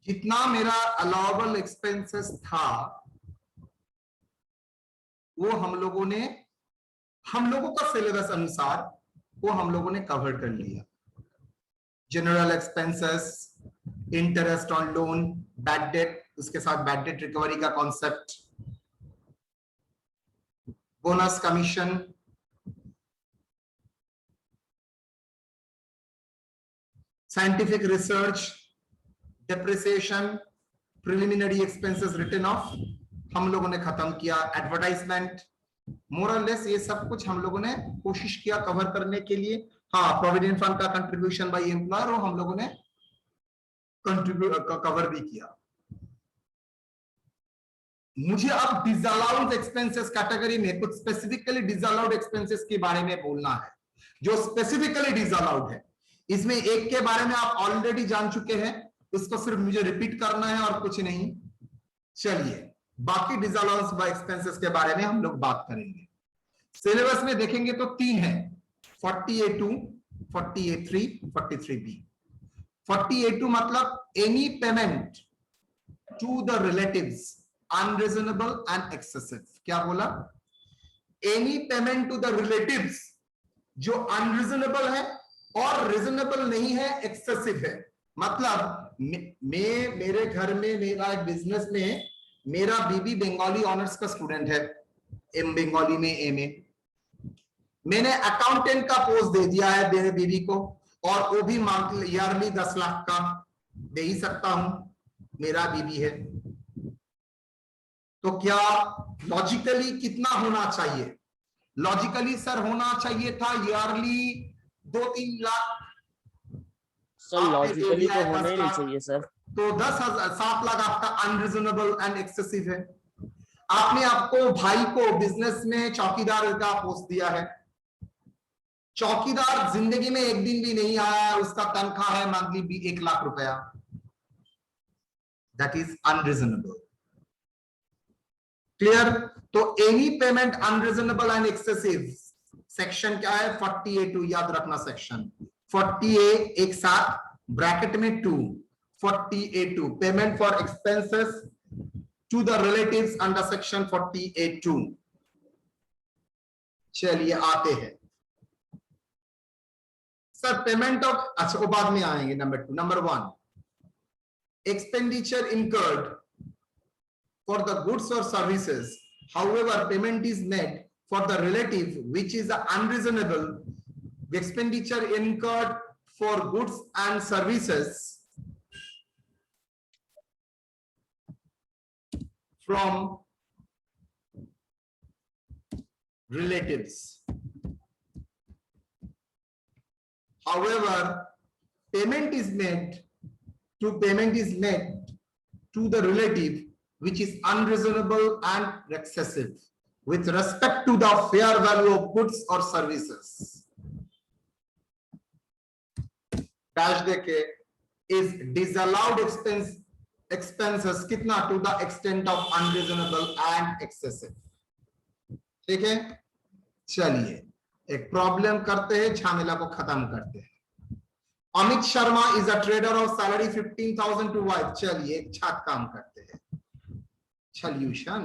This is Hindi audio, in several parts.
जितना मेरा अलाउबल एक्सपेंसेस था वो हम लोगों का सिलेबस अनुसार वो हम लोगों ने कवर कर लिया। General expenses, interest on loan, bad debt, उसके साथ बैड डेट रिकवरी का concept, bonus commission, scientific research, depreciation, preliminary expenses written off हम लोगों ने खत्म किया। एडवर्टाइजमेंट, मोरलेस ये सब कुछ हम लोगों ने कोशिश किया कवर करने के लिए। हाँ, प्रोविडेंट फंड का कंट्रीब्यूशन बाय एम्प्लॉयर और हम लोगों ने कवर भी किया। मुझे अब डिसअलाउड एक्सपेंसेस कैटेगरी में कुछ स्पेसिफिकली डिसअलाउड एक्सपेंसेस के बारे में बोलना है, जो स्पेसिफिकली डिसअलाउड है। इसमें एक के बारे में आप ऑलरेडी जान चुके हैं, उसको सिर्फ मुझे रिपीट करना है और कुछ नहीं। चलिए बाकी डिसअलाउंस बाय एक्सपेंसेस के बारे में हम लोग बात करेंगे। सिलेबस में देखेंगे तो 3 है, 40A2, 40A3, 43B। 40A2 मतलब any payment to the relatives unreasonable and excessive. क्या बोला? Any payment to the relatives जो अनरीजनेबल है और रीजनेबल नहीं है, एक्सेसिव है। मतलब मेरे घर में मेरा एक बिजनेस में मेरा बीबी बंगाली ऑनर्स का स्टूडेंट है, एम बंगाली में एमए। मैंने अकाउंटेंट का पोस्ट दे दिया है मेरे बीबी को, और वो भी ईयरली 10 लाख का दे ही सकता हूं, मेरा बीबी है। तो क्या लॉजिकली कितना होना चाहिए? लॉजिकली सर होना चाहिए था ईयरली 2-3 लाख। सर लॉजिकली तो होना ही नहीं चाहिए सर। तो 7 लाख आपका अनरीजनेबल एंड एक्सेसिव है। आपने आपको भाई को बिजनेस में चौकीदार का पोस्ट दिया है, चौकीदार जिंदगी में एक दिन भी नहीं आया, उसका तनख्वाह है मंथली 1 लाख रुपया, दैट इज अनरीजनेबल। क्लियर? तो any payment unreasonable and excessive, section क्या है? 40A2, याद रखना सेक्शन 40A एक साथ ब्रैकेट में 2, 40A2 payment for expenses to the relatives under section 40A2। चलिए आते हैं सर पेमेंट ऑफ, अच्छा वो बाद में आएंगे। Number 2, number 1 expenditure incurred for the goods or services, however payment is made for the relative which is unreasonable, the expenditure incurred for goods and services from relatives, however payment is made to the relative which is unreasonable and excessive with respect to the fair value of goods or services, dash देके is disallowed expenses कितना? to the extent of unreasonable and excessive। ठीक है, चलिए एक प्रॉब्लम करते हैं, झमेला को खत्म करते हैं। Amit Sharma is a trader of salary 15,000 to wife. चलिए एक छात्र काम करते हैं। Solution,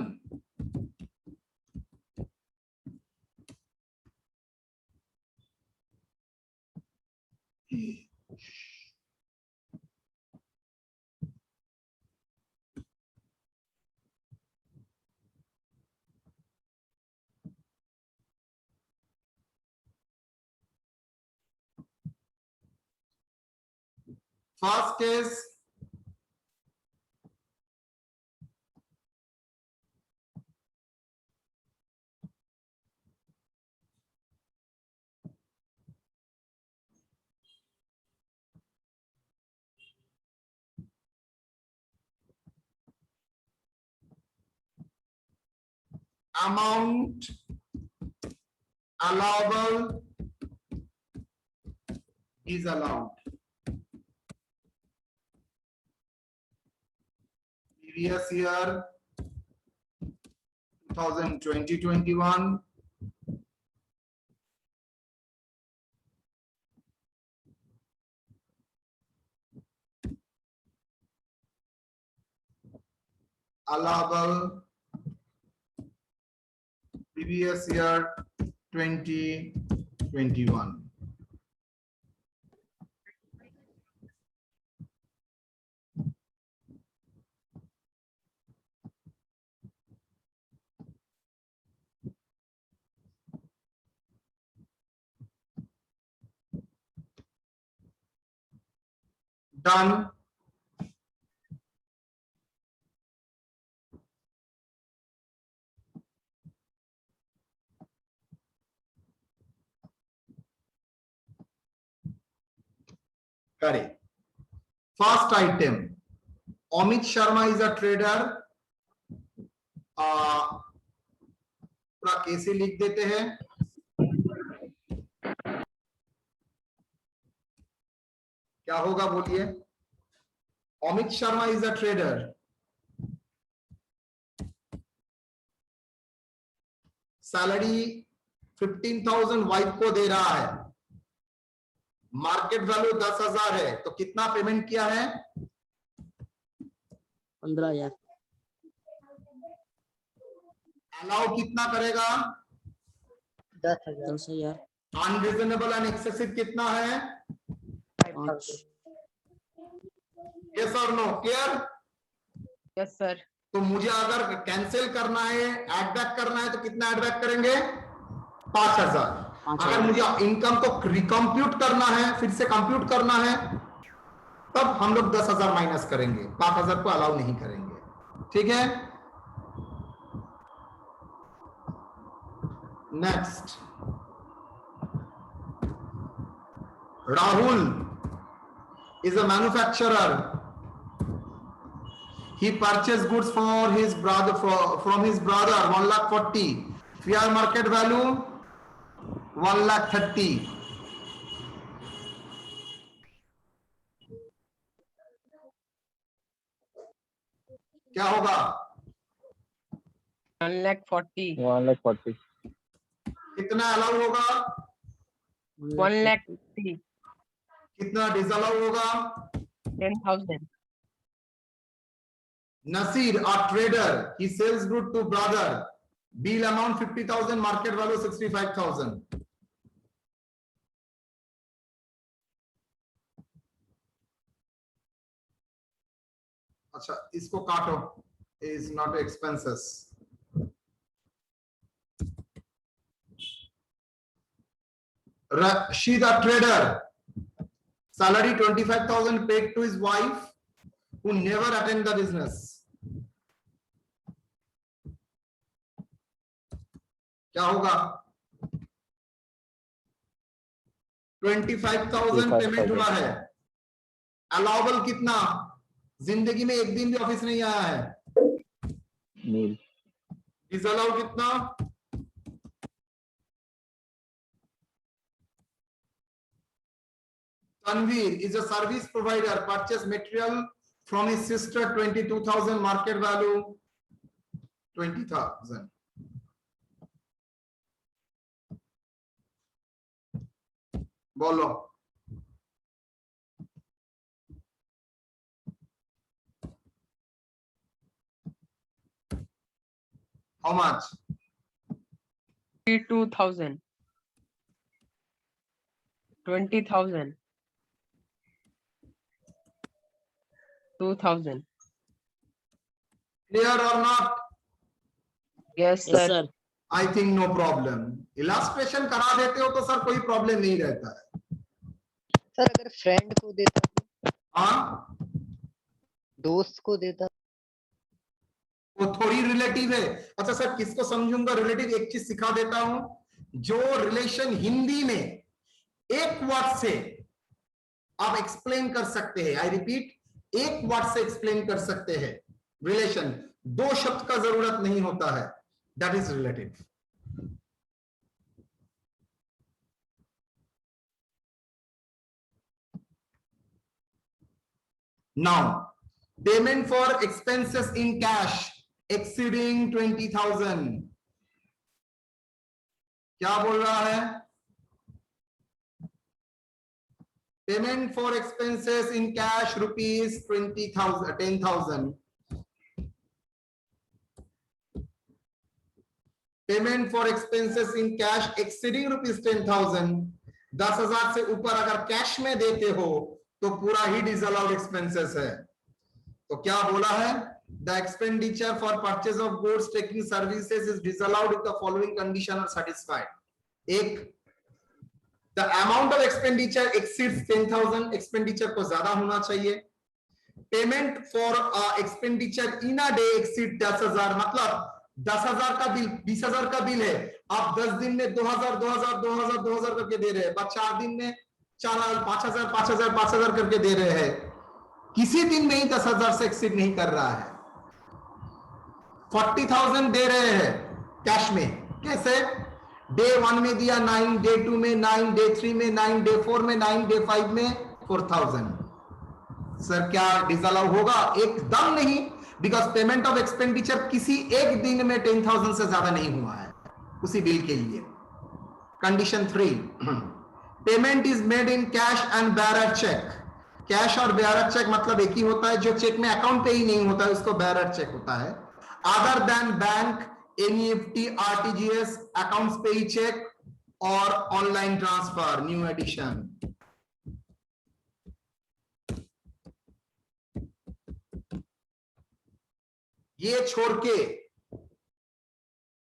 first case amount allowable is allowed. Previous year 2020-21, allowable previous year 2021. Done. Correct. First item, Amit Sharma is a trader. पूरा कैसे लिख देते हैं? क्या होगा बोलिए? Amit Sharma is a trader. Salary 15,000 wife को दे रहा है. मार्केट वैल्यू 10,000 है, तो कितना पेमेंट किया है? 15,000. अलाउ कितना करेगा? 10,000. अनरीजनेबल एंड एक्सेसिव कितना है? 5. यस और नो? क्लियर? Yes sir. तो मुझे अगर कैंसिल करना है, एड बैक करना है, तो कितना एड बैक करेंगे? 5,000. अगर मुझे इनकम को रिकम्प्यूट करना है, फिर से कंप्यूट करना है, तब हम लोग 10,000 माइनस करेंगे. 5,000 को अलाउ नहीं करेंगे. ठीक है? Next, Rahul is a manufacturer. He purchased goods for his brother from his brother 1,40,000. Fair market value 1,30,000. क्या होगा? 1,40,000. 1,40,000. कितना अलाउ होगा? 1,50,000. कितना डिसअलाउ होगा? 10,000. Nasir, a trader, he sells good to brother. Bill amount 50,000, market value 65,000. अच्छा, इसको काटो. Is not expenses. Rashid, a trader, salary 25,000 paid to his wife who never attend the business. क्या होगा? 25,000 पेमेंट हुआ है. अलाउबल कितना? जिंदगी में एक दिन भी ऑफिस नहीं आया है. डिसअलाउ कितना? Tanveer is a service provider, purchase material from his sister 22,000, market value 20,000. बोलो. How much? 32,000. 20,000. 2,000. Clear or not? Yes Yes, sir. sir. I think no problem. Illustration करा देते हो तो सर कोई प्रॉब्लम नहीं रहता है. सर अगर फ्रेंड को देता, हाँ, दोस्त को देता, वो थोड़ी रिलेटिव है. अच्छा सर, किसको समझूंगा रिलेटिव? एक चीज सिखा देता हूं. जो रिलेशन हिंदी में एक वर्ड से आप एक्सप्लेन कर सकते हैं, आई रिपीट, एक वर्ड से एक्सप्लेन कर सकते हैं रिलेशन, 2 शब्द का जरूरत नहीं होता है, that is relative. Now, payment for expenses in cash exceeding 20,000. क्या बोल रहा है? Payment for expenses in cash rupees 20,000, 10,000. Payment for expenses in cash exceeding ₹10,000, 10,000 से ऊपर अगर कैश में देते हो तो पूरा ही डिसअलाउड एक्सपेंसेस है। तो क्या बोला है? The expenditure for purchase of goods taking services is disallowed if the following condition are satisfied. एक, the amount of expenditure exceeds 10,000, expenditure को ज्यादा होना चाहिए। Payment for expenditure in a day exceed 10,000, मतलब 10,000 का बिल, 20,000 का बिल है, आप 10 दिन में 2,000 2,000 2,000 2,000 करके दे रहे हैं, बस 4 दिन में 4,000 5,000 5,000 5,000 करके दे रहे हैं, किसी दिन में ही 10,000 से एक्सीड नहीं कर रहा है। 40,000 दे रहे हैं कैश में, कैसे? डे 1 में दिया 9, डे 2 में 9, डे 3 में 9, डे 4 में 9, डे 5 में 4,000। सर क्या डिसअलाउ होगा? एकदम नहीं, बिकॉज पेमेंट ऑफ एक्सपेंडिचर किसी एक दिन में 10,000 से ज्यादा नहीं हुआ है उसी बिल के लिए। Condition 3, payment is made in cash and bearer cheque. Cash और बेयरर चेक मतलब एक ही होता है, जो चेक में अकाउंट पे ही नहीं होता है उसको बेयरर चेक होता है। Other than bank, NEFT, RTGS, accounts पे ही चेक और ऑनलाइन ट्रांसफर, न्यू एडिशन। ये छोड़ के,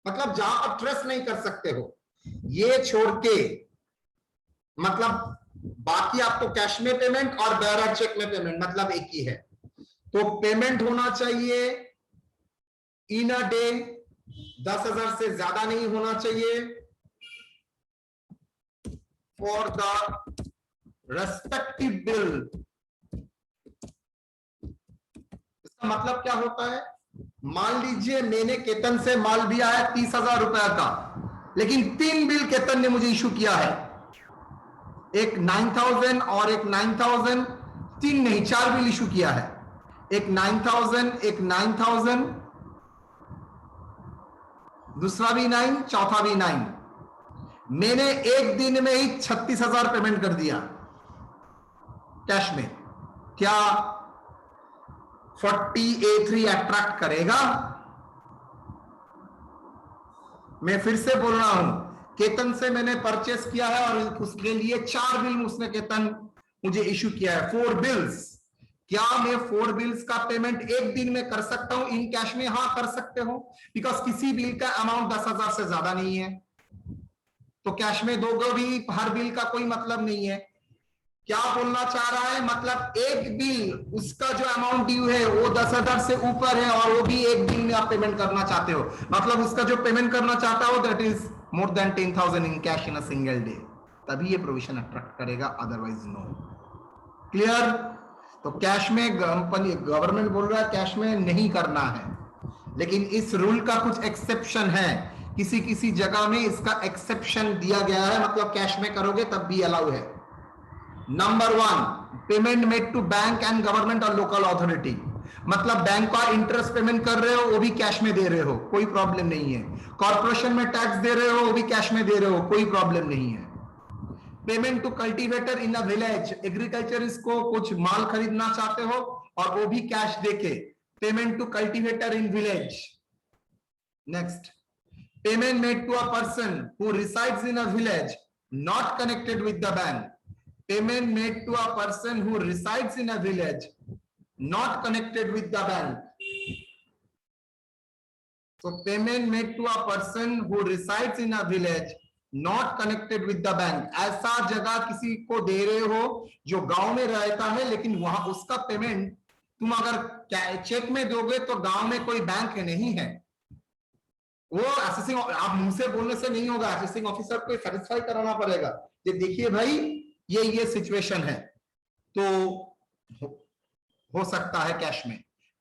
मतलब जहां आप ट्रस्ट नहीं कर सकते हो, ये छोड़ के, मतलब बाकी आपको कैश में पेमेंट और बेयरर चेक में पेमेंट मतलब एक ही है। तो पेमेंट होना चाहिए इन अ डे, 10,000 से ज्यादा नहीं होना चाहिए। फॉर द रेस्पेक्टिव बिल, इसका मतलब क्या होता है? मान लीजिए मैंने केतन से माल दिया है 30,000 रुपए का, लेकिन 3 बिल केतन ने मुझे इशू किया है, एक 9,000 और एक 9,000, 3 नहीं 4 बिल इशू किया है, एक 9,000, एक 9,000, दूसरा भी 9, चौथा भी 9। मैंने एक दिन में ही 36,000 पेमेंट कर दिया कैश में। क्या 40A3 अट्रैक्ट करेगा? मैं फिर से बोल रहा हूं, केतन से मैंने परचेस किया है और उसके लिए 4 बिल उसने केतन मुझे इशू किया है, 4 बिल्स। क्या मैं 4 बिल्स का पेमेंट एक दिन में कर सकता हूं इन कैश में? हाँ कर सकते हो, बिकॉज किसी बिल का अमाउंट 10,000 से ज्यादा नहीं है, तो कैश में दोगे भी हर बिल का कोई मतलब नहीं है। क्या बोलना चाह रहा है? मतलब एक बिल उसका जो अमाउंट ड्यू है वो 10,000 से ऊपर है और वो भी एक दिन में आप पेमेंट करना चाहते हो, मतलब उसका जो पेमेंट करना चाहता हो that is more than 10,000 in cash in a single day, तभी ये प्रोविजन अट्रैक्ट करेगा, अदरवाइज नो। क्लियर? तो कैश में गवर्नमेंट बोल रहा है कैश में नहीं करना है, लेकिन इस रूल का कुछ एक्सेप्शन है, किसी किसी जगह में इसका एक्सेप्शन दिया गया है, मतलब कैश में करोगे तब भी अलाउ है। Number 1, payment made to bank and government और लोकल अथॉरिटी, मतलब बैंक का इंटरेस्ट पेमेंट कर रहे हो वो भी कैश में दे रहे हो, कोई प्रॉब्लम नहीं है। कॉर्पोरेशन में टैक्स दे रहे हो वो भी कैश में दे रहे हो, कोई प्रॉब्लम नहीं है। Payment to cultivator in a village, agriculturist को कुछ माल खरीदना चाहते हो और वो भी कैश देके, payment to cultivator in village. Next, payment made to a person who resides in a village not connected with the bank, payment made to a person who resides in a village not connected with the bank. So payment made to a person who resides in a village not connected with the bank, ऐसा जगह किसी को दे रहे हो जो गांव में रहता है, लेकिन वहां उसका पेमेंट तुम अगर चेक में दोगे तो गांव में कोई बैंक नहीं है, वो असेसिंग, आप मुंह से बोलने से नहीं होगा, असेसिंग ऑफिसर को सेटिस्फाई कराना पड़ेगा कि देखिए भाई ये सिचुएशन है, तो हो सकता है कैश में।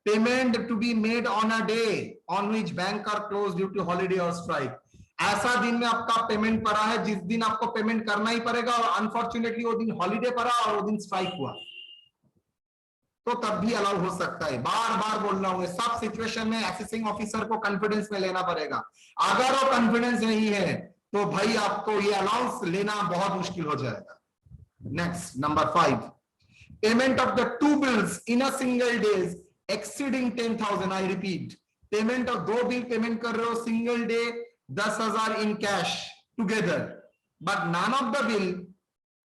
Payment to be made on a day on which bank are close due to holiday और स्ट्राइक, ऐसा दिन में आपका पेमेंट पड़ा है जिस दिन आपको पेमेंट करना ही पड़ेगा और अनफॉर्चुनेटली वो दिन हॉलीडे पड़ा और वो दिन स्ट्राइक हुआ, तो तब भी अलाउ हो सकता है। बार बार बोल रहा हूं, सब सिचुएशन में असेसिंग ऑफिसर को कॉन्फिडेंस में लेना पड़ेगा, अगर वो कॉन्फिडेंस नहीं है तो भाई आपको ये अलाउंस लेना बहुत मुश्किल हो जाएगा। Next, number 5, payment of the 2 bills in a single days exceeding 10,000. I repeat, payment of 2 bill payment कर रहे हो single day 10,000 in cash together, but none of the bill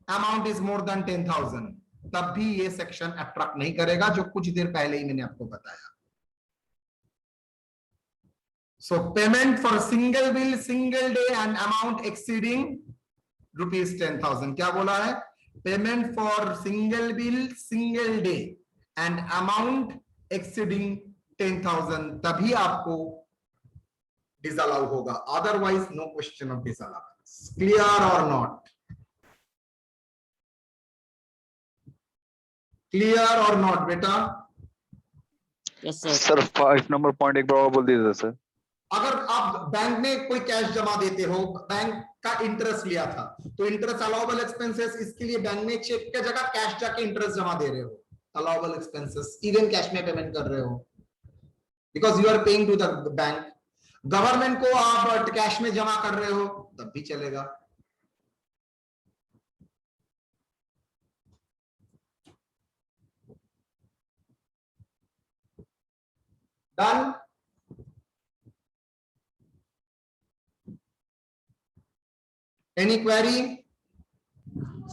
amount is more than 10,000, तब भी ये सेक्शन अट्रैक्ट नहीं करेगा, जो कुछ देर पहले ही मैंने आपको बताया. So payment for single bill, single day and amount exceeding rupees 10,000. क्या बोला है? Payment for single bill, single day and amount exceeding 10,000, तभी आपको disallow होगा. Otherwise, no question of disallowance. Clear or not? Clear or not, बेटा? Yes sir. Sir 5 number point एक बार और बोल दीजिए सर. अगर आप बैंक में कोई कैश जमा देते हो, बैंक का इंटरेस्ट लिया था, तो इंटरेस्ट अलाउबल एक्सपेंसेस, इसके लिए बैंक में चेक की जगह कैश जाके इंटरेस्ट जमा दे रहे हो, अलाउबल एक्सपेंसेस, इवन कैश में पेमेंट कर रहे हो, because you are paying to the bank. Government को आप कैश में जमा कर रहे हो, तब भी चलेगा. डन. Any query?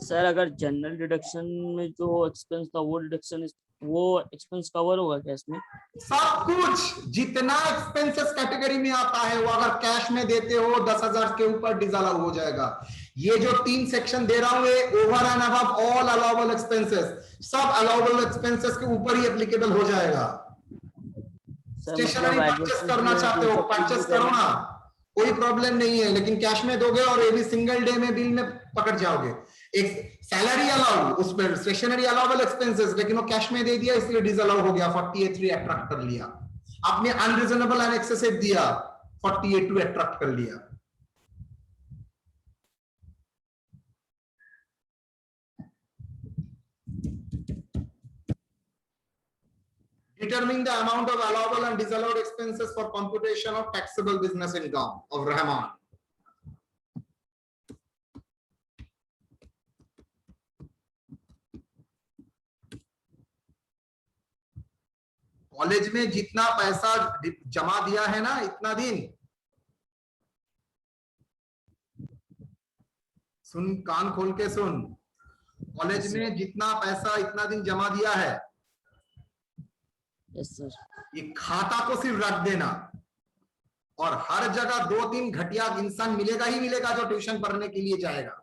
सर अगर जनरल डिडक्शन में जो एक्सपेंस था वो एक्सपेंस कवर होगा क्या इसमें? सब कुछ जितना एक्सपेंसेस कैटेगरी में आता है वो अगर कैश में देते हो 10,000 के ऊपर डिसअलाउ हो जाएगा. ये जो 3 सेक्शन दे रहा हूं, ये over and above all allowable expenses, सब अलाउबल एक्सपेंसेस के ऊपर ही एप्लीकेबल हो जाएगा. स्टेशनरी परचेस करना चाहते हो, परचेस करो ना, कोई प्रॉब्लम नहीं है, लेकिन कैश में दोगे और ये भी सिंगल डे में बिल में पकड़ जाओगे. एक सैलरी अलाउ, उस पर स्टेशनरी अलाउबल एक्सपेंसेस, लेकिन वो कैश में दे दिया इसलिए डिसअलाउ हो गया, 48(3) अट्रैक्ट कर लिया. आपने अनरीजनेबल एंड एक्सेसिव दिया, 48(2) अट्रैक्ट कर लिया. Determining the amount of allowable and disallowed expenses for computation of taxable business income of Rahman. College में जितना पैसा जमा दिया है ना इतना दिन, सुन, कान खोल के सुन, कॉलेज में जितना पैसा इतना दिन जमा दिया है, यस सर. ये खाता को सिर्फ रख देना, और हर जगह 2-3 घटिया इंसान मिलेगा ही मिलेगा जो ट्यूशन पढ़ने के लिए जाएगा.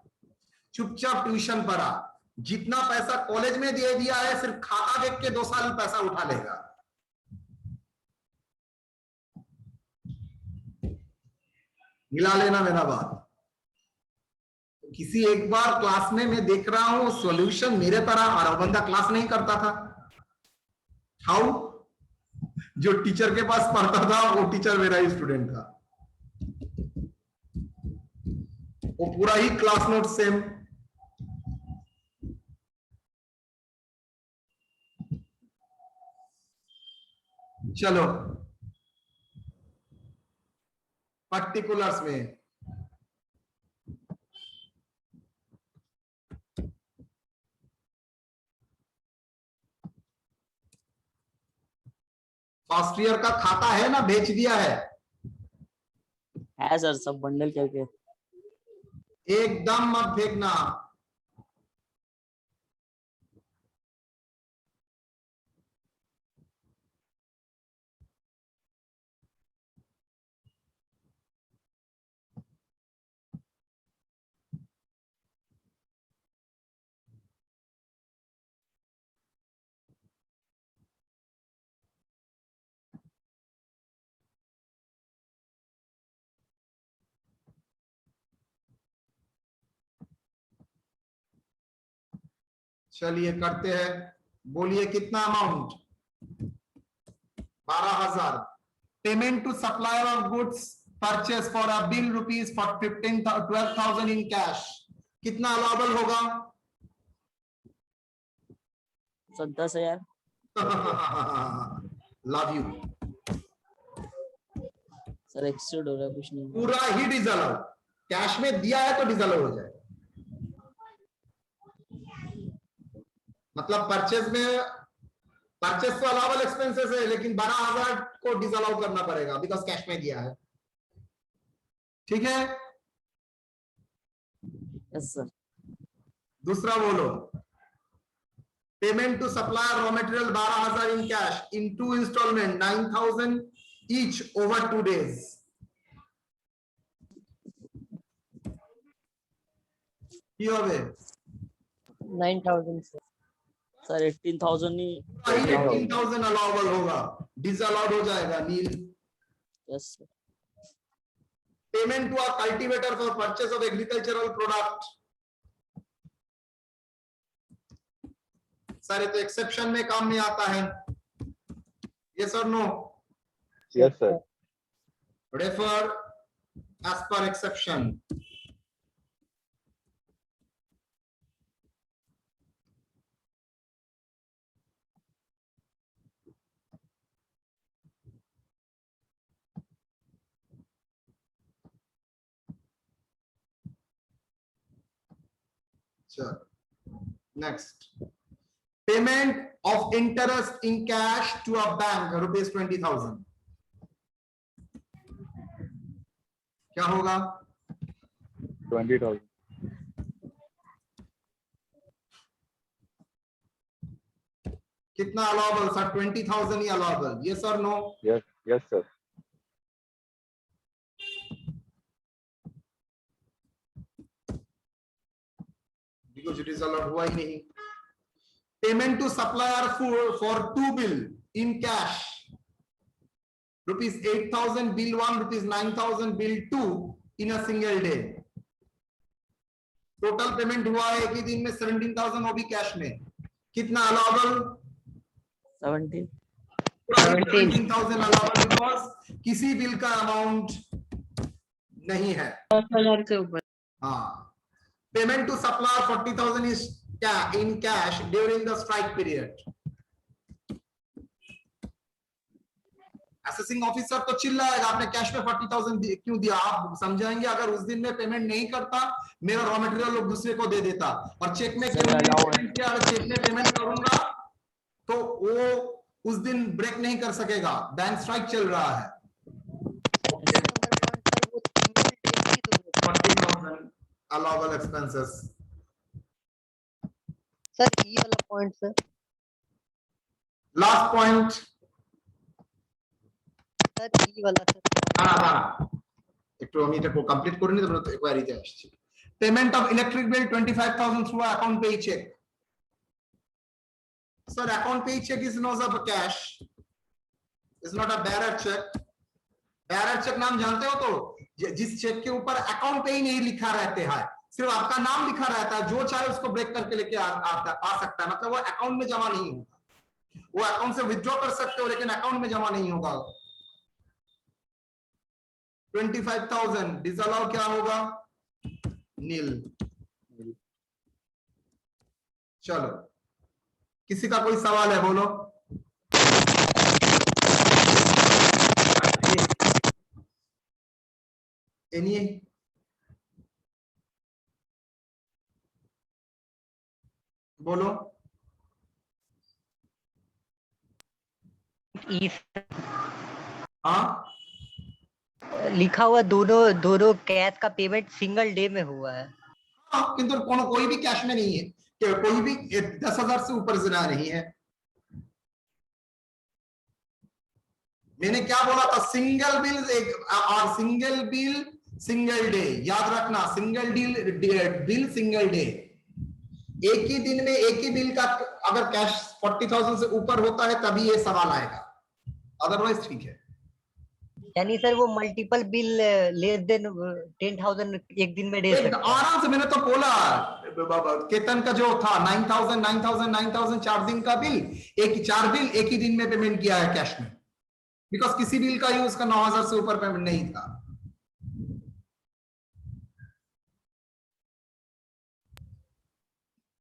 चुपचाप ट्यूशन पढ़ा, जितना पैसा कॉलेज में दे दिया है सिर्फ खाता देख के 2 साल पैसा उठा लेगा. मिला लेना मेरा बात. किसी एक बार क्लास में मैं देख रहा हूं सॉल्यूशन मेरे तरह, और वो बंदा क्लास नहीं करता था. हाउ? जो टीचर के पास पढ़ता था वो टीचर मेरा ही स्टूडेंट था, वो पूरा ही क्लास नोट सेम. चलो पर्टिकुलर्स में फर्स्ट ईयर का खाता है ना, बेच दिया है? है सर, सब बंडल करके. एकदम मत फेंकना. चलिए करते हैं. बोलिए कितना amount? 12,000. Payment to supplier of goods purchase for a bill rupees for 12,000 in cash. कितना अलाउबल होगा? Sir 10,000. Love you. Sir exceed हो रहा है, कुछ नहीं. पूरा ही डिसअलाउ. कैश में दिया है तो डिसअलाउ हो जाए. मतलब परचेज तो अलाउबल एक्सपेंसेस है, लेकिन 12,000 को डिसअलाउ करना पड़ेगा बिकॉज कैश में दिया है. ठीक है, यस सर। दूसरा बोलो, payment to supplier raw material 12,000 in cash in 2 instalment 9,000 each over 2 days। কি হবে? 9,000 sir। सर 18,000 ही। 18,000 अलाउबल होगा, डिसअलाउड हो जाएगा nil. Yes sir. Payment to a cultivator for purchase of agricultural product, सारे तो एक्सेप्शन में काम में आता है, यस और no? Yes, sir. Refer as per exception. Next, payment of interest in cash to a bank ₹20,000, क्या होगा? 20,000. कितना अलाउबल सर? 20,000 ही अलाउबल, यस और no? Yes, yes, sir. Because it is allowed हुआ ही नहीं। Payment to supplier for 2 bill in cash ₹8,000 bill 1, ₹9,000 bill 2 in a single day. Total payment हुआ है एक ही दिन में 17,000, वो भी कैश में। कितना अलाउबल? 17। 17,000 अलाउबल, बिकॉज किसी बिल का अमाउंट नहीं है। 10,000 से ऊपर। हाँ, payment to supplier 40,000 is in cash during the strike period। Assessing officer तो चिल्लाएगा आपने कैश में 40,000 क्यों दिया। आप समझाएंगे अगर उस दिन में पेमेंट नहीं करता, मेरा रॉ मटेरियल लोग दूसरे को दे देता, और चेक में क्यों नहीं पेमेंट किया? अगर चेक में पेमेंट करूंगा तो वो उस दिन ब्रेक नहीं कर सकेगा, बैंक स्ट्राइक चल रहा है। 40,000 allowable expenses। सर ई वाला point sir. Last point sir E वाला सर। একটু আমি এটা কমপ্লিট করে নিই, তারপর কোয়ারিতে আসছি। Payment of electric bill 25,000 through account payee cheque. Sir account payee cheque is not a cash, is not a bearer cheque. Bearer cheque नाम जानते हो? तो जिस चेक के ऊपर अकाउंट पे ही नहीं लिखा रहते हैं, सिर्फ आपका नाम लिखा रहता है, जो चाहे उसको ब्रेक करके लेके आ सकता है, मतलब वो अकाउंट में जमा नहीं होगा। वो अकाउंट से विथड्रॉ कर सकते हो लेकिन अकाउंट में जमा नहीं होगा। 25,000 डिसअलाउ क्या होगा? नील। चलो, किसी का कोई सवाल है? बोलो। एनी? बोलो। हाँ, लिखा हुआ दोनों कैश का पेमेंट सिंगल डे में हुआ है। हाँ, किंतु कोई भी कैश में नहीं है, कोई भी 10,000 से ऊपर जिना नहीं है। मैंने क्या बोला था? सिंगल बिल और सिंगल बिल सिंगल डे, याद रखना। सिंगल बिल सिंगल डे, एक ही दिन में एक ही बिल का अगर कैश 40,000 से ऊपर होता है तभी ये सवाल आएगा, अदरवाइज ठीक है। यानी सर वो मल्टीपल बिल लेस देन 10,000 एक दिन में दे सकते हैं। आराम से। मैंने तो बोला, केतन का जो था 9,000 9,000 9,000 4 दिन का बिल, 4 बिल एक ही दिन में पेमेंट किया है कैश में, बिकॉज किसी बिल का यूज का 9,000 से ऊपर पेमेंट नहीं था।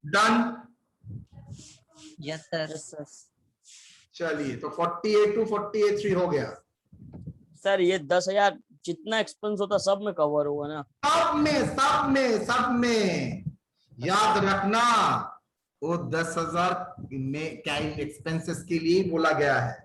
Done? Yes sir. Yes sir. चलिए, तो 48 to 48 हो गया। सर ये 10,000 जितना एक्सपेंस होता सब में कवर होगा ना? सब में याद रखना, वो 10,000 में कैरिंग एक्सपेंसेस के लिए बोला गया है।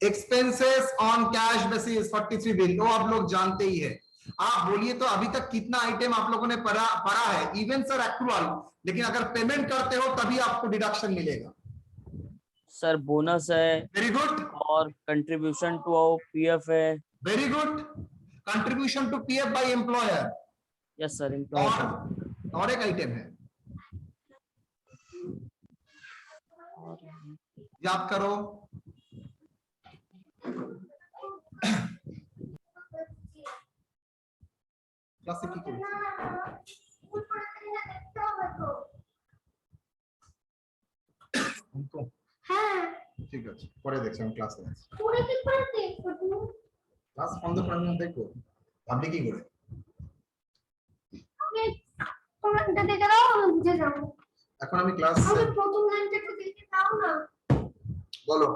Expenses on cash basis 43 bill, वो आप लोग जानते ही है। आप बोलिए तो अभी तक कितना आइटम आप लोगों ने पढ़ा है? इवन सर एक्चुअल, लेकिन अगर पेमेंट करते हो तभी आपको डिडक्शन मिलेगा। सर बोनस है वेरी गुड, और कंट्रीब्यूशन टू पीएफ है। Very good. Contribution to PF by employer, yes sir, employ. और एक आइटम है, याद करो। क्लासे কি করেছে? অঙ্ক? ঠিক আছে, পরে দেখছি, আমি ক্লাসে আছি। ক্লাস বন্ধ করার মধ্যে দেখো ভাবলি কি করে। এখন আমি ক্লাস বলো।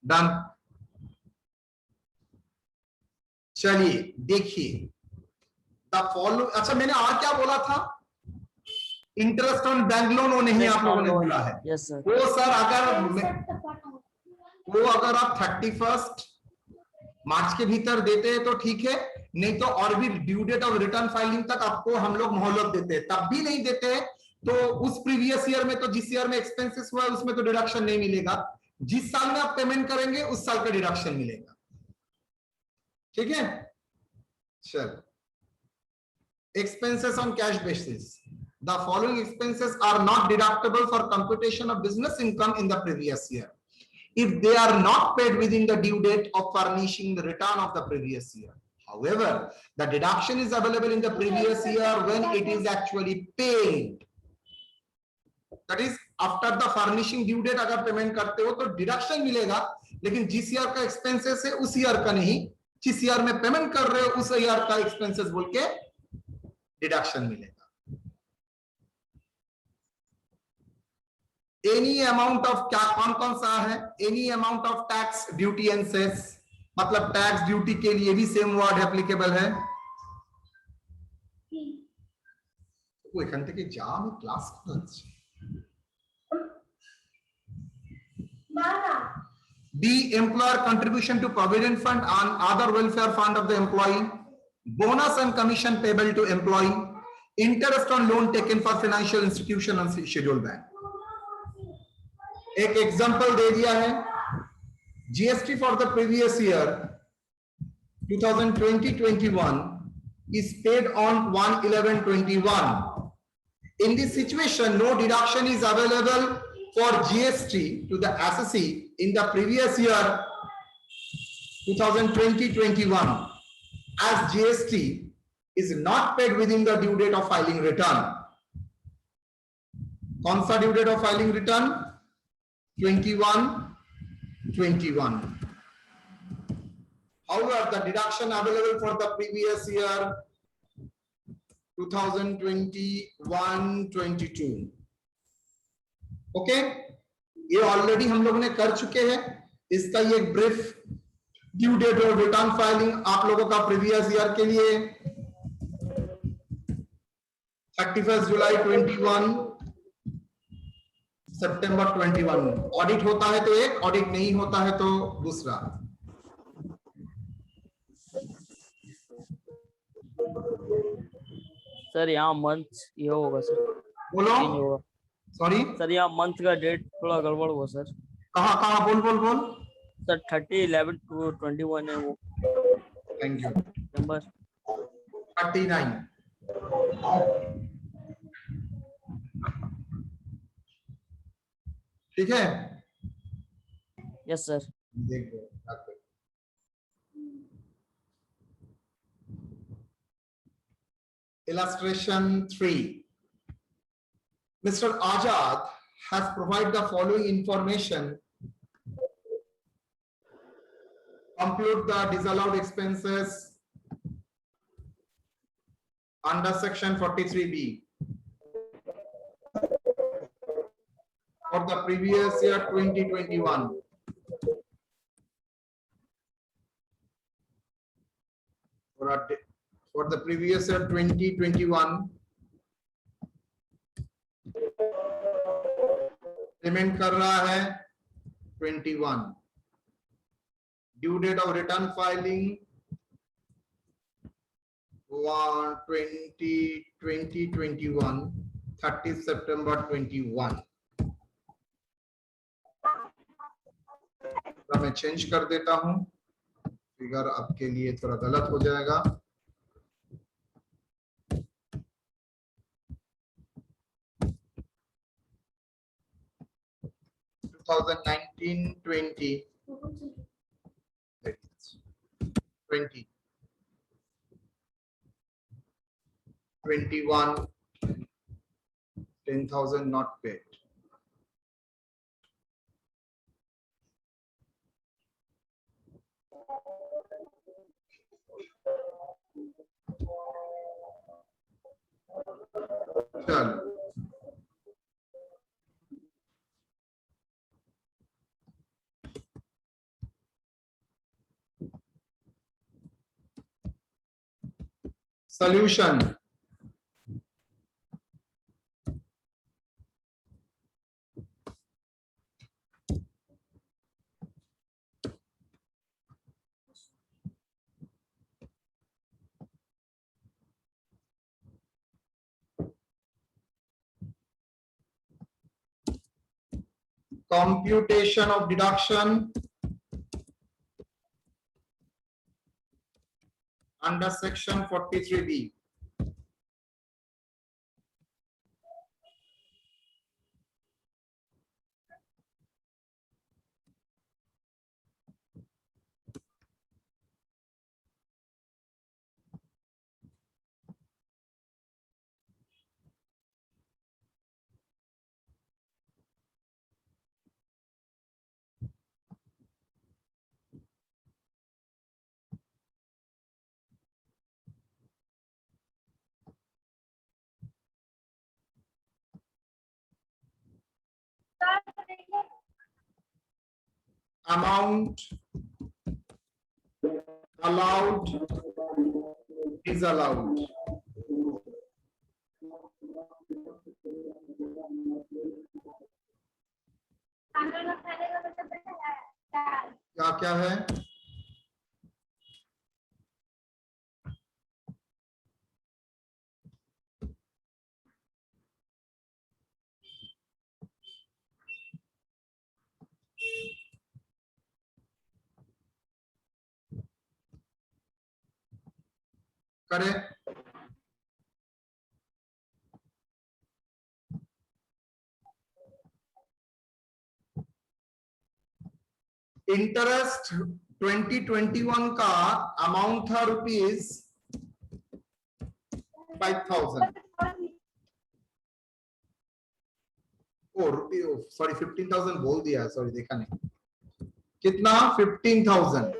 डन। चलिए देखिए, द फॉलो, अच्छा मैंने और क्या बोला था? इंटरेस्ट ऑन बैंक लोन वो नहीं आप लोगों ने बोला है। Yes sir. वो सर अगर आप 31 मार्च के भीतर देते हैं तो ठीक है, नहीं तो और भी due date of return filing तक आपको हम लोग मोहलत देते हैं। तब भी नहीं देते हैं तो उस प्रीवियस ईयर में, तो जिस ईयर में एक्सपेंसेस हुआ है उसमें तो डिडक्शन नहीं मिलेगा। जिस साल में आप पेमेंट करेंगे उस साल का डिडक्शन मिलेगा। ठीक है, चल। Expenses on cash basis, the following expenses are not deductible for computation of business income in the previous year if they are not paid within the due date of furnishing the return of the previous year. However, the deduction is available in the previous year when it is actually paid. That is, after the furnishing due date अगर पेमेंट करते हो तो डिडक्शन मिलेगा, लेकिन जिस ईयर का एक्सपेंसेस है उस ईयर का नहीं, जिस ईयर में पेमेंट कर रहे हो उस ईयर का एक्सपेंसेस बोल के डिडक्शन मिलेगा। एनी अमाउंट ऑफ, क्या कौन कौन सा है? Any amount of tax duty and cess, मतलब टैक्स ड्यूटी के लिए भी सेम वर्ड एप्लीकेबल है। तो এখান থেকে যা আমি ক্লাস করাচ্ছি। B, employer contribution to provident fund and other welfare fund of the employee, bonus and commission payable to employee, interest on loan taken for financial institution and scheduled bank. एक एग्जांपल दे दिया है, GST for the previous year 2020-21 is paid on 1/11/21. In this situation, no deduction is available for GST to the assessee in the previous year 2020-21 as GST is not paid within the due date of filing return. कौन सा due date of filing return? 21-21. However, the deduction available for the previous year 2021-22. Okay, ये ऑलरेडी हम लोगों ने कर चुके हैं। इसका ये ब्रीफ ड्यू डेट और रिटर्न फाइलिंग आप लोगों का प्रीवियस ईयर के लिए 31 जुलाई 21, सितंबर 21। ऑडिट होता है तो एक, ऑडिट नहीं होता है तो दूसरा। सर यहाँ मंथ ये होगा सर, बोलो, चेंज होगा सॉरी सर। यहाँ मंथ का डेट थोड़ा गड़बड़ हुआ सर। कहाँ कहाँ, बोल बोल बोल। सर 30/11/21 है वो थैंक यू। नंबर 39। ठीक है, यस सर। देख लो। Illustration 3. Mr. Ajad has provided the following information. Compute the disallowed expenses under section 43B for the previous year 2021. For the previous year 2021, payment कर रहा है 21, due date of return filing 2021 30 सितंबर 21। मैं चेंज कर देता हूं, फिगर आपके लिए थोड़ा गलत हो जाएगा। (2019, 20, 20, 21, 10,000 not paid. चलो solution. Computation of deduction under section 43B. Amount allowed, disallowed. क्या क्या है? करें इंटरेस्ट 2021 का अमाउंट था ₹5,000। सॉरी 15,000 बोल दिया, सॉरी देखा नहीं। कितना? 15,000।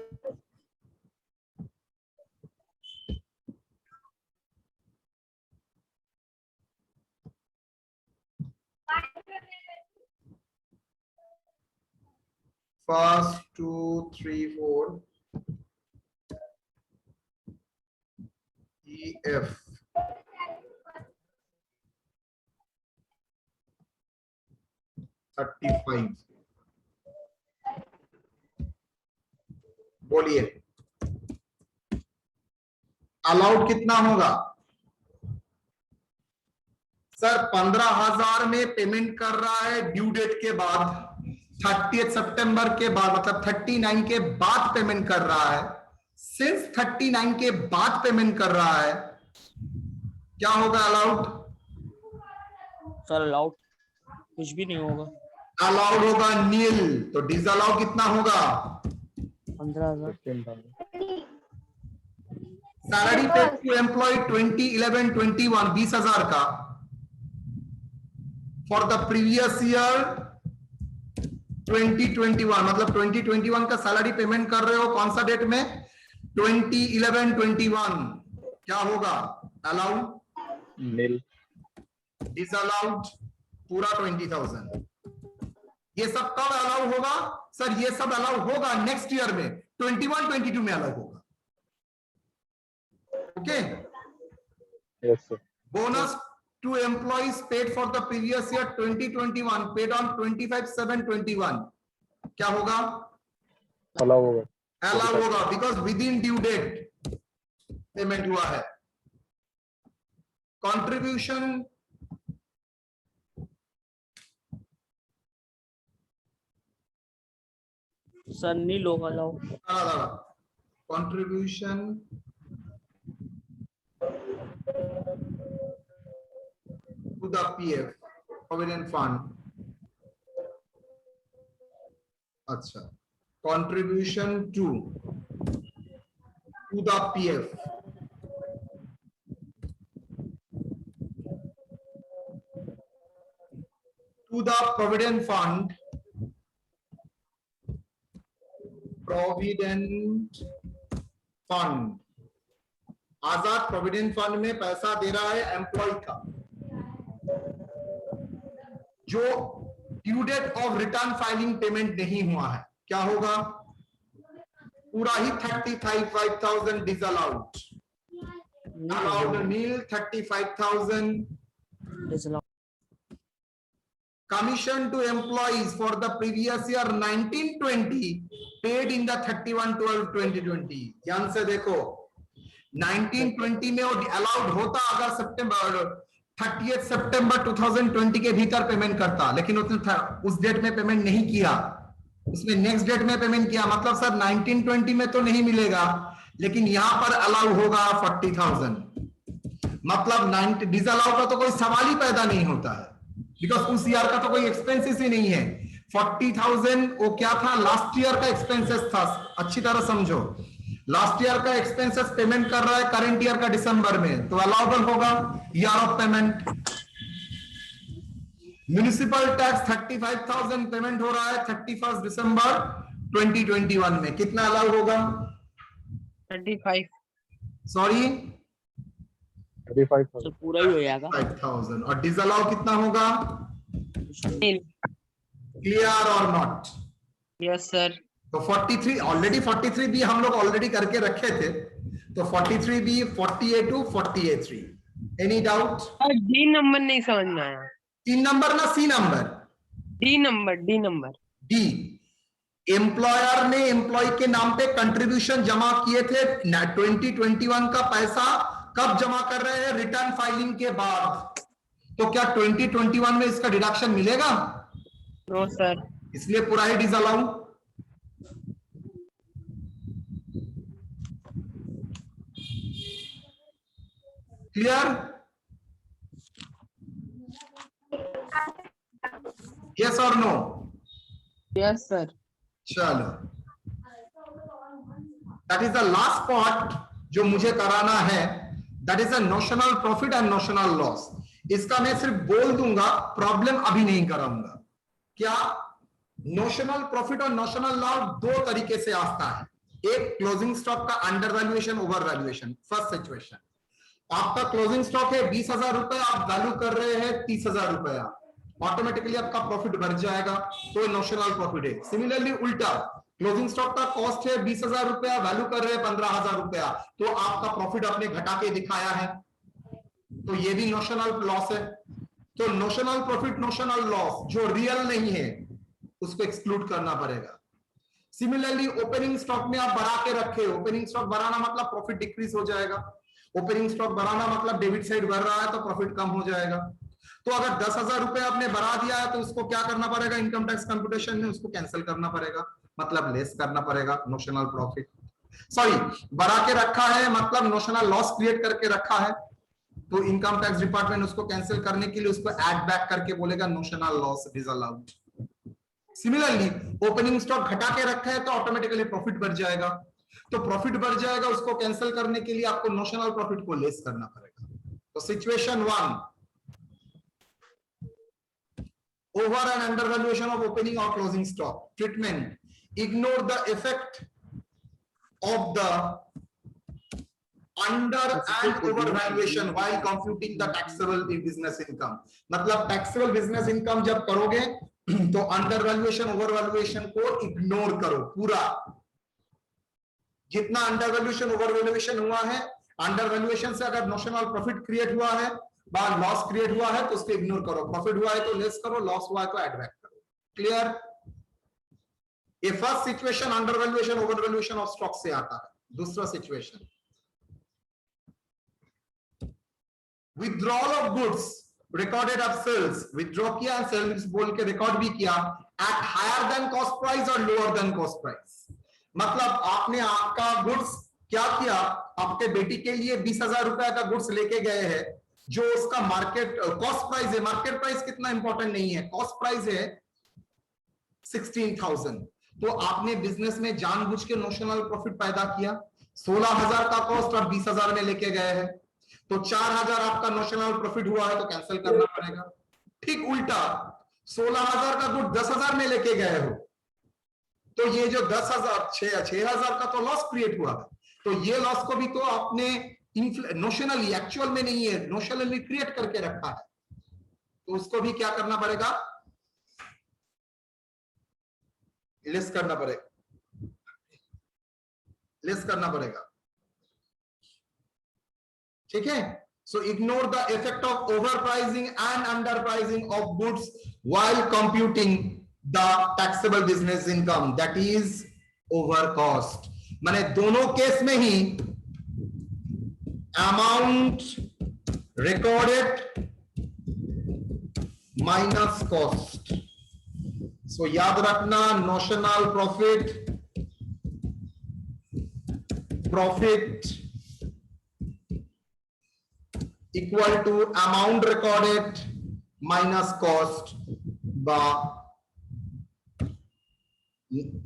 First 2, 3, 4 EF $35। बोलिए अलाउड कितना होगा? सर 15,000 में पेमेंट कर रहा है ड्यू डेट के बाद, 30 सितंबर के बाद, मतलब 39 के बाद पेमेंट कर रहा है। सिंस 39 के बाद पेमेंट कर रहा है, क्या होगा अलाउड? सर अलाउड कुछ भी नहीं होगा। अलाउड होगा नील। तो डिसअलाउ कितना होगा? 15,000। 15,000. सैलरी पेड टू एम्प्लॉय 2011-21 20,000 का फॉर द प्रीवियस ईयर 2021, मतलब 2021 का सैलरी पेमेंट कर रहे हो कौन सा डेट में? 2011-21। क्या होगा? Allowed, Nil. डिसअलाउड पूरा 20,000। ये सब कब अलाउ होगा? सर ये सब अलाउ होगा नेक्स्ट ईयर में 21-22 में अलाउ होगा। Okay Yes, sir. Bonus to employees paid for the previous year 2021 paid on 25/7/21 क्या होगा? अलाउ होगा। अलाउ होगा because within due date payment हुआ है। कंट्रीब्यूशन सर नील होगा लाओ। Contribution to the PF provident fund. अच्छा, contribution to the PF to the provident fund आजाद प्रोविडेंट फंड में पैसा दे रहा है एम्प्लॉय का जो due date of return filing payment नहीं हुआ है। क्या होगा? पूरा ही 35,000 disallowed, allowed nil 35,000 disallowed. commission to employees for the previous year 1920 paid in the 31/12/2020। ध्यान से देखो 1920 में वो अलाउड होता अगर सितंबर 30 सितंबर 2020 के भीतर पेमेंट करता, लेकिन उसने उस डेट में पेमेंट नहीं किया, उसने नेक्स्ट डेट में पेमेंट किया। मतलब सर 1920 में तो नहीं मिलेगा, लेकिन यहां पर अलाउ होगा 40,000। मतलब डिसअलाउ का तो कोई सवाल ही पैदा नहीं होता है, बिकॉज उस ईयर का तो कोई एक्सपेंसेस ही नहीं है। 40,000 वो क्या था? लास्ट ईयर का एक्सपेंसेस था। अच्छी तरह समझो, लास्ट ईयर का एक्सपेंसेस पेमेंट कर रहा है करंट ईयर का दिसंबर में, तो अलाउबल होगा year of payment. Municipal tax 35,000 payment हो रहा है 31 दिसंबर 2021 में, कितना अलाउ होगा? 35। सॉरी 35,000 तो पूरा ही हो जाएगा। 5,000। और डिसअलाउ कितना होगा? नील। क्लियर और नॉट? Yes sir. तो 43 ऑलरेडी 43 भी हम लोग ऑलरेडी करके रखे थे, तो 43 भी 48 48। Any doubt? डी नंबर नहीं समझ में आया। 3 नंबर ना C number? D number. D. Employer ने एम्प्लॉय के नाम पे कंट्रीब्यूशन जमा किए थे 2021 का पैसा कब जमा कर रहे हैं? रिटर्न फाइलिंग के बाद। तो क्या 2021 में इसका डिडक्शन मिलेगा? No sir. इसलिए पूरा ही डिसअलाउ। क्लियर? यस और नो? Yes sir. चलो, that is the last part जो मुझे कराना है, that is a notional profit and notional loss. इसका मैं सिर्फ बोल दूंगा, प्रॉब्लम अभी नहीं कराऊंगा। क्या नोशनल प्रॉफिट और नोशनल लॉस दो तरीके से आता है। एक क्लोजिंग स्टॉक का under valuation, over valuation. First situation, आपका क्लोजिंग स्टॉक है 20,000 रुपए, आप वैल्यू कर रहे हैं 30,000 रुपया, ऑटोमेटिकली आपका प्रॉफिट बढ़ जाएगा, तो नोशनल प्रॉफिट है। सिमिलरली उल्टा, क्लोजिंग स्टॉक का कॉस्ट है 20,000 रुपया, वैल्यू कर रहे हैं 15,000 रुपया, तो आपका प्रॉफिट आपने घटा के दिखाया है, तो ये भी नोशनल लॉस है। तो नोशनल प्रॉफिट नोशनल लॉस जो रियल नहीं है उसको एक्सक्लूड करना पड़ेगा। सिमिलरली ओपनिंग स्टॉक में आप बढ़ा के रखे, ओपनिंग स्टॉक बढ़ाना मतलब प्रॉफिट डिक्रीज हो जाएगा, ओपनिंग स्टॉक बढ़ाना मतलब डेबिट साइड बढ़ रहा है तो प्रॉफिट कम हो जाएगा। तो अगर 10,000 रुपए आपने बढ़ा दिया है तो उसको क्या करना पड़ेगा? इनकम टैक्स कंप्यूटेशन में उसको कैंसिल करना पड़ेगा, मतलब लेस करना पड़ेगा नोशनल प्रॉफिट। सॉरी, बढ़ा के रखा है मतलब नोशनल लॉस क्रिएट करके रखा है, तो इनकम टैक्स डिपार्टमेंट उसको कैंसिल करने के लिए उसको ऐड बैक करके बोलेगा notional loss disallowed. Similarly opening stock घटा के रखा है तो ऑटोमेटिकली प्रॉफिट बढ़ जाएगा, तो प्रॉफिट बढ़ जाएगा, उसको कैंसिल करने के लिए आपको नोशनल प्रॉफिट को लेस करना पड़ेगा। तो situation 1, over and under valuation of opening और closing stock. Treatment, ignore the effect of the under and over valuation while computing the taxable business income. मतलब टैक्सेबल बिजनेस इनकम जब करोगे तो अंडर वैल्यूएशन ओवर वैल्यूएशन को इग्नोर करो पूरा। जितना अंडर वैल्यूएशन ओवर वैल्यूएशन हुआ है, अंडर वैल्यूएशन से अगर नोशनल प्रॉफिट क्रिएट हुआ है बार लॉस क्रिएट हुआ है तो उसको इग्नोर करो, प्रॉफिट हुआ है तो लेस करो, लॉस हुआ है तो एड बैक करो। क्लियर? ये first situation under valuation over valuation of stock से आता है। दूसरा situation withdrawal of goods recorded of sales, withdraw किया सेल्स बोल के रिकॉर्ड भी किया at higher than cost price और लोअर देन कॉस्ट प्राइस। मतलब आपने आपका गुड्स क्या किया, आपके बेटी के लिए 20,000 रुपए का गुड्स लेके गए हैं, जो उसका मार्केट कॉस्ट प्राइस है, मार्केट प्राइस कितना इंपॉर्टेंट नहीं है, कॉस्ट प्राइस है 16,000। तो आपने बिजनेस में जानबूझ के नोशनल प्रॉफिट पैदा किया, 16,000 का कॉस्ट और 20,000 में लेके गए हैं, तो 4,000 आपका नोशनल प्रॉफिट हुआ है तो कैंसिल करना पड़ेगा। ठीक उल्टा 16,000 का गुड 10,000 में लेके गए हो, तो ये जो 10,000 6,000 का तो लॉस क्रिएट हुआ, तो ये लॉस को भी तो आपने नोशनली, एक्चुअल में नहीं है, नोशनली क्रिएट करके रखा है, तो उसको भी क्या करना पड़ेगा, लेस करना पड़ेगा, लेस करना पड़ेगा। ठीक है? So ignore the effect of overpricing and underpricing of goods while computing the taxable business income, that is over cost। माने दोनों केस में ही अमाउंट रिकॉर्डेड माइनस कॉस्ट। सो याद रखना, notional profit equal to amount recorded minus cost by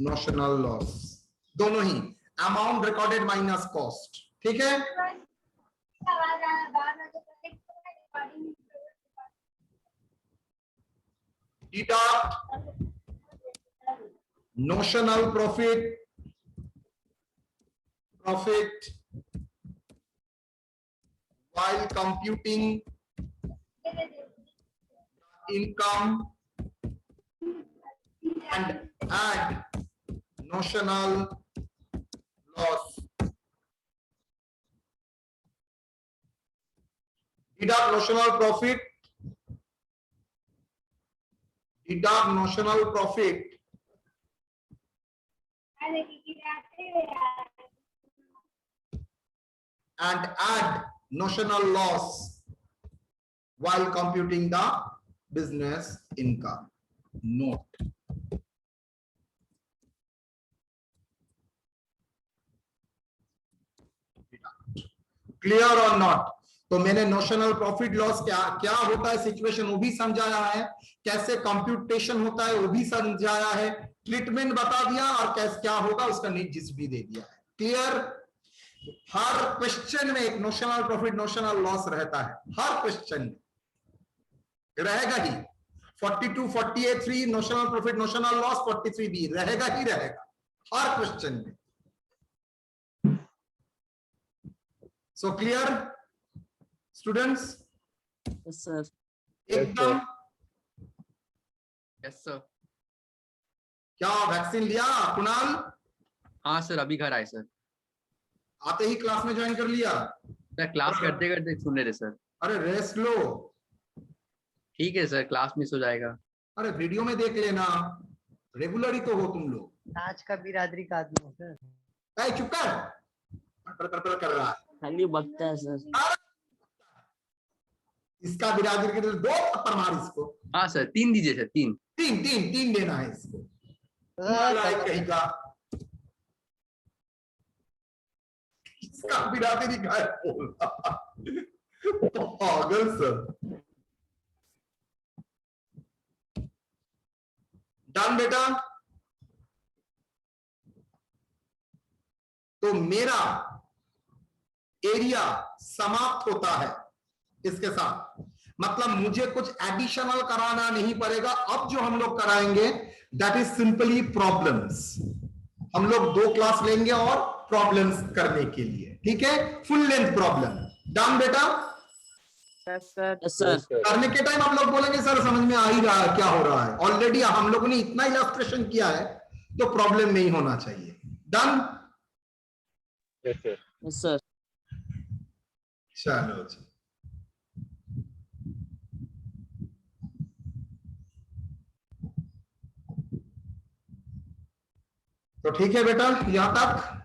notional loss, दोनों ही amount recorded minus cost। ठीक है? deduct notional profit while computing income and add notional loss। Deduct notional profit, and add notional loss while computing the business income। Note, clear और नॉट? तो मैंने नोशनल प्रॉफिट लॉस क्या होता है सिचुएशन वो भी समझाया है, कैसे कंप्यूटेशन होता है वो भी समझाया है, ट्रीटमेंट बता दिया और कैसे क्या होगा उसका निर्देश भी दे दिया है। क्लियर? हर क्वेश्चन में एक नोशनल प्रॉफिट नोशनल लॉस रहता है, हर क्वेश्चन में रहेगा ही। 42, 48 3 नोशनल प्रॉफिट नोशनल लॉस, 43 भी रहेगा ही रहेगा हर क्वेश्चन में। So clear students? Yes sir. एकदम। Yes sir. क्या वैक्सीन लिया कुणाल? हाँ सर, अभी घर आए सर। आते ही क्लास में ज्वाइन कर लिया? सर क्लास करते करते सुन रहे थे सर। अरे रेस्ट लो। ठीक है सर, क्लास मिस हो जाएगा। अरे वीडियो में देख लेना, रेगुलर ही तो हो तुम लोग। आज का बिरादरी का आदमी है सर। चुप कर, कर रहा है, खाली बकता है सर। इसका बिरादरी के 2 थप्पड़ मार इसको। हाँ सर, 3 दीजिए सर, 3 तीन देना है इसको। कहीं का इसका बिरादरी का है बोल पागल सर। डन बेटा? तो मेरा एरिया समाप्त होता है इसके साथ, मतलब मुझे कुछ एडिशनल कराना नहीं पड़ेगा। अब जो हम लोग कराएंगे दैट इज सिंपली प्रॉब्लम्स। हम लोग 2 क्लास लेंगे और प्रॉब्लम्स करने के लिए, ठीक है? Full length problem. डन बेटा? Yes sir. करने के टाइम हम लोग बोलेंगे सर समझ में आ ही रहा है क्या हो रहा है, ऑलरेडी हम लोगों ने इतना इलस्ट्रेशन किया है तो प्रॉब्लम नहीं होना चाहिए। डन? Yes sir. चलो। तो ठीक है बेटा, यहां तक